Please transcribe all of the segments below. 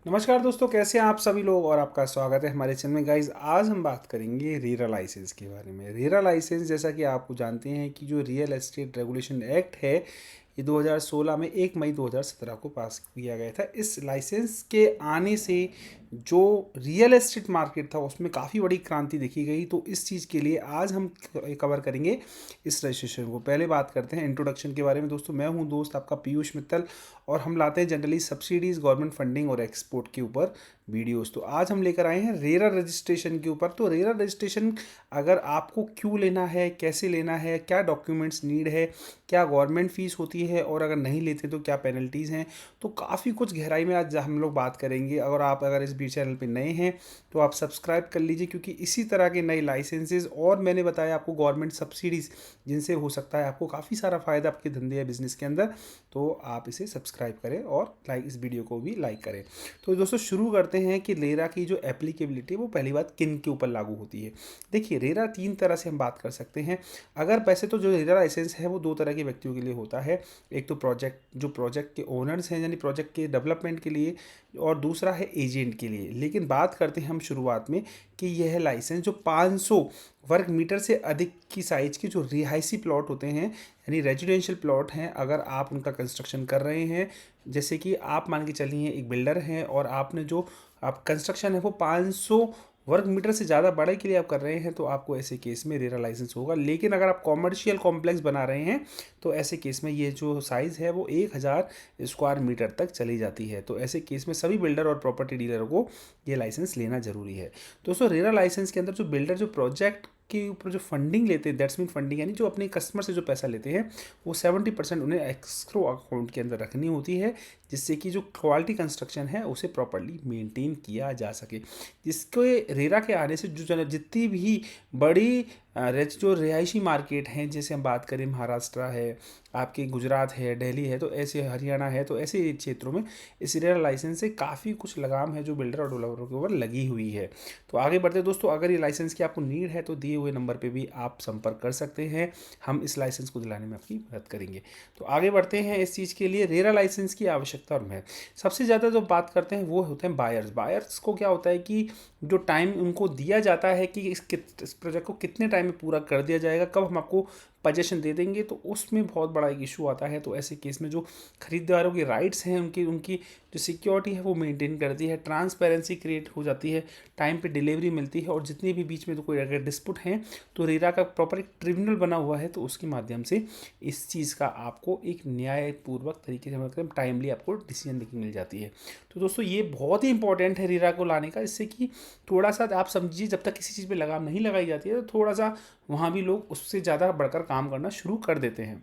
नमस्कार दोस्तों, कैसे हैं आप सभी लोग और आपका स्वागत है हमारे चैनल में। गाइज, आज हम बात करेंगे रेरा लाइसेंस के बारे में। रेरा लाइसेंस, जैसा कि आप जानते हैं कि जो रियल एस्टेट रेगुलेशन एक्ट है, ये 2016 में 1 मई 2017 को पास किया गया था। इस लाइसेंस के आने से जो रियल एस्टेट मार्केट था उसमें काफ़ी बड़ी क्रांति देखी गई। तो इस चीज़ के लिए आज हम कवर करेंगे इस रजिस्ट्रेशन को। पहले बात करते हैं इंट्रोडक्शन के बारे में। दोस्तों, मैं हूं दोस्त आपका पीयूष मित्तल और हम लाते हैं जनरली सब्सिडीज़, गवर्नमेंट फंडिंग और एक्सपोर्ट के ऊपर वीडियोस। तो आज हम लेकर आए हैं रेरा रजिस्ट्रेशन के ऊपर। तो रेरा रजिस्ट्रेशन अगर आपको क्यों लेना है, कैसे लेना है, क्या डॉक्यूमेंट्स नीड है, क्या गवर्नमेंट फ़ीस होती है और अगर नहीं लेते तो क्या पेनल्टीज़ हैं, तो काफ़ी कुछ गहराई में आज हम लोग बात करेंगे। अगर इस बी चैनल पे नए हैं तो आप सब्सक्राइब कर लीजिए, क्योंकि इसी तरह के नए लाइसेंसेज और मैंने बताया आपको गवर्नमेंट सब्सिडीज़, जिनसे हो सकता है आपको काफ़ी सारा फ़ायदा आपके धंधे या बिजनेस के अंदर। तो आप इसे सब्सक्राइब करें और इस वीडियो को भी लाइक करें। तो दोस्तों, शुरू करते हैं कि रेरा की जो एप्लीकेबिलिटी है वो पहली बात किन के ऊपर लागू होती है। देखिए, रेरा 3 तरह से हम बात कर सकते हैं। अगर वैसे तो जो रेरा लाइसेंस है वो 2 तरह के व्यक्तियों के लिए होता है। एक तो प्रोजेक्ट के ओनर्स हैं, यानी प्रोजेक्ट के डेवलपमेंट के लिए, और दूसरा है एजेंट के लिए। लेकिन बात करते हैं हम शुरुआत में कि यह लाइसेंस जो 500 वर्ग मीटर से अधिक की साइज के जो रिहायशी प्लॉट होते हैं, यानी रेजिडेंशियल प्लॉट हैं, अगर आप उनका कंस्ट्रक्शन कर रहे हैं, जैसे कि आप मान के चलिए एक बिल्डर हैं और आपने जो आप कंस्ट्रक्शन है वो 500 वर्ग मीटर से ज़्यादा बड़े के लिए आप कर रहे हैं, तो आपको ऐसे केस में रेरा लाइसेंस होगा। लेकिन अगर आप कॉमर्शियल कॉम्प्लेक्स बना रहे हैं तो ऐसे केस में ये जो साइज़ है वो 1000 स्क्वायर मीटर तक चली जाती है। तो ऐसे केस में सभी बिल्डर और प्रॉपर्टी डीलरों को ये लाइसेंस लेना जरूरी है। दोस्तों, रेरा लाइसेंस के अंदर जो बिल्डर जो प्रोजेक्ट के ऊपर जो फंडिंग लेते हैं, दैट्स मीन फंडिंग, यानी जो अपने कस्टमर से जो पैसा लेते हैं, वो 70% उन्हें एस्क्रो अकाउंट के अंदर रखनी होती है, जिससे कि जो क्वालिटी कंस्ट्रक्शन है उसे प्रॉपर्ली मेंटेन किया जा सके। जिसके रेरा के आने से जो जितनी भी बड़ी जो रिहायशी मार्केट हैं, जैसे हम बात करें महाराष्ट्र है, आपके गुजरात है, दिल्ली है, तो ऐसे हरियाणा है, तो ऐसे क्षेत्रों में इस रेरा लाइसेंस से काफ़ी कुछ लगाम है जो बिल्डर और डेवलपरों के ऊपर लगी हुई है। तो आगे बढ़ते दोस्तों, अगर ये लाइसेंस की आपको नीड है तो दिए हुए नंबर पे भी आप संपर्क कर सकते हैं। हम इस लाइसेंस को दिलाने में आपकी मदद करेंगे। तो आगे बढ़ते हैं इस चीज़ के लिए रेरा लाइसेंस की आवश्यकता और महत्व। सबसे ज़्यादा जो बात करते हैं वो होते हैं बायर्स को क्या होता है कि जो टाइम उनको दिया जाता है कि इस प्रोजेक्ट को कितने टाइम में पूरा कर दिया जाएगा, कब हम आपको पोजीशन दे देंगे, तो उसमें बहुत बड़ा एक इशू आता है। तो ऐसे केस में जो खरीदारों के राइट्स हैं, उनकी उनकी जो सिक्योरिटी है वो मेंटेन करती है, ट्रांसपेरेंसी क्रिएट हो जाती है, टाइम पे डिलीवरी मिलती है, और जितने भी बीच में तो कोई अगर डिस्प्यूट हैं तो रेरा का प्रॉपर एक ट्रिब्यूनल बना हुआ है, तो उसके माध्यम से इस चीज़ का आपको एक न्यायपूर्वक तरीके से मतलब टाइमली आपको डिसीजन मेकिंग मिल जाती है। तो दोस्तों, ये बहुत ही इंपॉर्टेंट है रेरा को लाने का, इससे कि थोड़ा सा आप समझिए, जब तक किसी चीज़ पे लगाम नहीं लगाई जाती है तो थोड़ा सा वहाँ भी लोग उससे ज़्यादा बढ़कर काम करना शुरू कर देते हैं।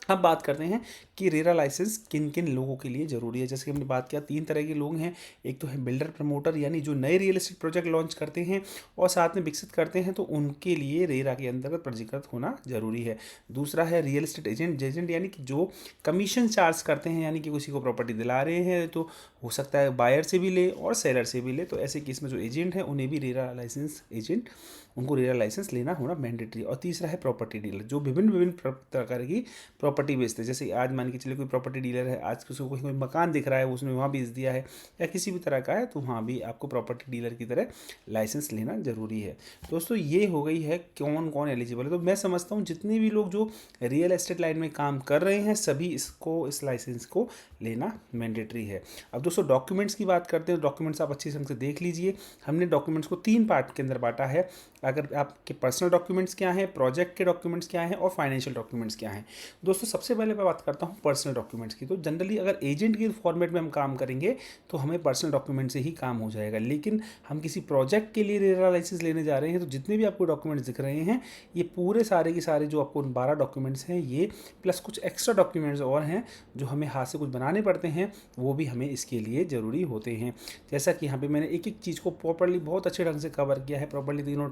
अब बात करते हैं कि रेरा लाइसेंस किन किन लोगों के लिए ज़रूरी है। जैसे कि हमने बात किया, 3 तरह के लोग हैं। एक तो है बिल्डर प्रमोटर, यानी जो नए रियल एस्टेट प्रोजेक्ट लॉन्च करते हैं और साथ में विकसित करते हैं, तो उनके लिए रेरा के अंतर्गत पंजीकृत होना जरूरी है। दूसरा है रियल एस्टेट एजेंट, यानी कि जो कमीशन चार्ज करते हैं, यानी कि किसी को प्रॉपर्टी दिला रहे हैं, तो हो सकता है बायर से भी ले और सेलर से भी ले, तो ऐसे केस में जो एजेंट है उन्हें भी रेरा लाइसेंस एजेंट, उनको रेरा लाइसेंस लेना होना मैंडेटरी। और तीसरा है प्रॉपर्टी डीलर, जो विभिन्न प्रकार की प्रॉपर्टी बेचते हैं। जैसे आज मान के चलिए कोई प्रॉपर्टी डीलर है, आज उसको कोई मकान दिख रहा है, उसने वहाँ बेच दिया है, या किसी भी तरह का है, तो वहाँ भी आपको प्रॉपर्टी डीलर की तरह लाइसेंस लेना जरूरी है। दोस्तों, ये हो गई है कौन कौन एलिजिबल है। तो मैं समझता हूँ जितने भी लोग जो रियल एस्टेट लाइन में काम कर रहे हैं, सभी इस लाइसेंस को लेना मैंडेटरी है। अब दोस्तों, डॉक्यूमेंट्स की बात करते हैं। डॉक्यूमेंट्स आप अच्छी ढंग से देख लीजिए। हमने डॉक्यूमेंट्स को 3 पार्ट के अंदर बांटा है। अगर आपके पर्सनल डॉक्यूमेंट्स क्या हैं, प्रोजेक्ट के डॉक्यूमेंट्स क्या हैं और फाइनेंशियल डॉक्यूमेंट्स क्या हैं। दोस्तों, सबसे पहले मैं बात करता हूँ पर्सनल डॉक्यूमेंट्स की। तो जनरली अगर एजेंट के फॉर्मेट में हम काम करेंगे तो हमें पर्सनल डॉक्यूमेंट से ही काम हो जाएगा। लेकिन हम किसी प्रोजेक्ट के लिए रेरा लाइसेंस लेने जा रहे हैं, तो जितने भी आपको डॉक्यूमेंट्स दिख रहे हैं, ये पूरे सारे के सारे जो आपको 12 डॉक्यूमेंट्स हैं, ये प्लस कुछ एक्स्ट्रा डॉक्यूमेंट्स और हैं जो हमें हाथ से कुछ बनाने पड़ते हैं, वो भी हमें इसके लिए ज़रूरी होते हैं। जैसा कि यहाँ पे मैंने एक एक चीज़ को प्रॉपर्ली बहुत अच्छे ढंग से कवर किया है, प्रॉपर्ली तीनों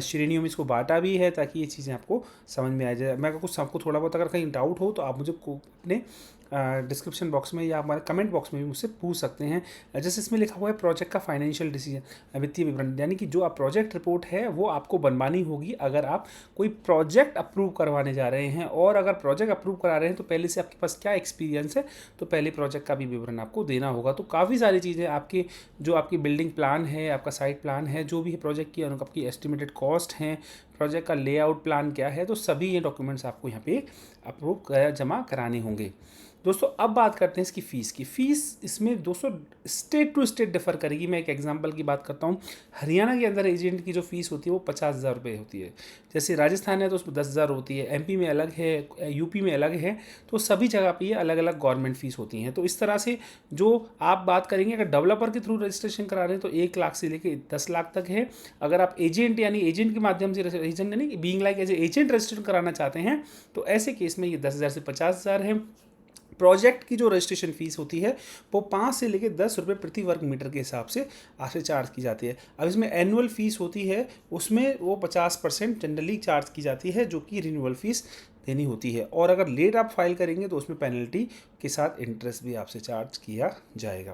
श्रेणियों में इसको बांटा भी है, ताकि ये चीज़ें आपको समझ में आ जाए। मैं कुछ आपको थोड़ा बहुत अगर कहीं डाउट हो तो आप मुझे अपने डिस्क्रिप्शन बॉक्स में या हमारे कमेंट बॉक्स में भी मुझसे पूछ सकते हैं। जैसे इसमें लिखा हुआ है प्रोजेक्ट का फाइनेंशियल डिसीजन, वित्तीय विवरण, यानी कि जो आप प्रोजेक्ट रिपोर्ट है वो आपको बनवानी होगी अगर आप कोई प्रोजेक्ट अप्रूव करवाने जा रहे हैं। और अगर प्रोजेक्ट अप्रूव करा रहे हैं तो पहले से आपके पास क्या एक्सपीरियंस है, तो पहले प्रोजेक्ट का भी विवरण आपको देना होगा। तो काफ़ी सारी चीज़ें आपकी, जो आपकी बिल्डिंग प्लान है, आपका साइट प्लान है, जो भी है प्रोजेक्ट की आपकी एस्टिमेटेड कॉस्ट है, प्रोजेक्ट का लेआउट प्लान क्या है, तो सभी ये डॉक्यूमेंट्स आपको यहाँ पे अप्रूव जमा कराने होंगे। दोस्तों अब बात करते हैं इसकी फ़ीस की। फ़ीस इसमें दोस्तों स्टेट टू स्टेट डिफ़र करेगी। मैं एक एग्जांपल की बात करता हूँ। हरियाणा के अंदर एजेंट की जो फ़ीस होती है वो 50,000 रुपये होती है। जैसे राजस्थान है तो उसमें 10,000 होती है, एमपी में अलग है, यूपी में अलग है। तो सभी जगह पे ये अलग अलग गवर्नमेंट फ़ीस होती हैं। तो इस तरह से जो आप बात करेंगे, अगर डेवलपर के थ्रू रजिस्ट्रेशन करा रहे हैं तो 1 लाख से लेकर 10 लाख तक है। अगर आप एजेंट यानी एजेंट के माध्यम से, एजेंट यानी being like as agent registration कराना चाहते हैं तो ऐसे केस में ये 10,000 से 50,000 है। प्रोजेक्ट की जो रजिस्ट्रेशन फ़ीस होती है वो 5 से लेकर 10 रुपये प्रति वर्ग मीटर के हिसाब से आपसे चार्ज की जाती है। अब इसमें एनुअल फ़ीस होती है, उसमें वो 50% जनरली चार्ज की जाती है, जो कि रिन्यूअल फ़ीस देनी होती है। और अगर लेट आप फाइल करेंगे तो उसमें पेनल्टी के साथ इंटरेस्ट भी आपसे चार्ज किया जाएगा।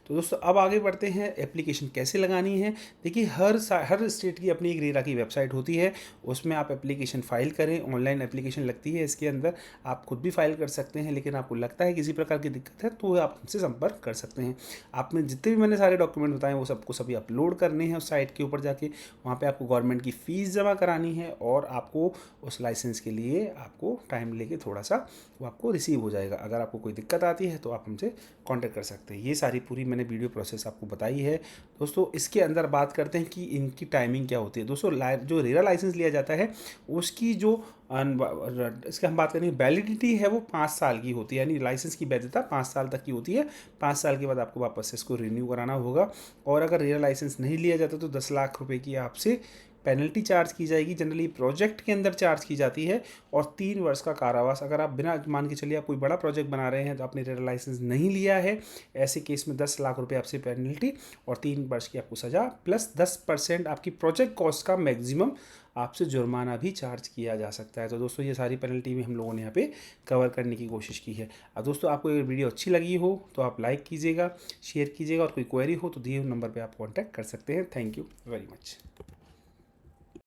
तो दोस्तों अब आगे बढ़ते हैं, एप्लीकेशन कैसे लगानी है। देखिए हर स्टेट की अपनी एक रेरा की वेबसाइट होती है, उसमें आप एप्लीकेशन फ़ाइल करें। ऑनलाइन एप्लीकेशन लगती है इसके अंदर, आप खुद भी फाइल कर सकते हैं, लेकिन आपको लगता है किसी प्रकार की दिक्कत है तो आप हमसे संपर्क कर सकते हैं। आपने जितने भी मैंने सारे डॉक्यूमेंट बताए वो सबको सभी अपलोड करने हैं उस साइट के ऊपर जाके। वहाँ पे आपको गवर्नमेंट की फ़ीस जमा करानी है और आपको उस लाइसेंस के लिए आपको टाइम लेके थोड़ा सा वो आपको रिसीव हो जाएगा। अगर आपको कोई दिक्कत आती है तो आप हमसे कांटेक्ट कर सकते हैं। ये सारी पूरी मैंने वीडियो प्रोसेस आपको बताई है। दोस्तों इसके अंदर बात करते हैं कि इनकी टाइमिंग क्या होती है। दोस्तों जो रेरा लाइसेंस लिया जाता है उसकी जो इसके हम बात करेंगे, वैलिडिटी है वो 5 साल की होती है, यानी लाइसेंस की वैधता 5 साल तक की होती है। 5 साल के बाद आपको वापस से इसको रिन्यू कराना होगा। और अगर रेरा लाइसेंस नहीं लिया जाता तो 10 लाख रुपए की आपसे पेनल्टी चार्ज की जाएगी। जनरली प्रोजेक्ट के अंदर चार्ज की जाती है। और 3 वर्ष का कारावास, अगर आप बिना, मान के चलिए आप कोई बड़ा प्रोजेक्ट बना रहे हैं तो आपने रेरा लाइसेंस नहीं लिया है, ऐसे केस में 10 लाख रुपए आपसे पेनल्टी और 3 वर्ष की आपको सज़ा, प्लस 10% आपकी प्रोजेक्ट कॉस्ट का मैक्सिमम आपसे जुर्माना भी चार्ज किया जा सकता है। तो दोस्तों ये सारी पेनल्टी भी हम लोगों ने यहाँ पे कवर करने की कोशिश की है। अब दोस्तों आपको ये वीडियो अच्छी लगी हो तो आप लाइक कीजिएगा, शेयर कीजिएगा, और कोई क्वेरी हो तो दिए हुए नंबर पे आप कांटेक्ट कर सकते हैं। Thank you very much.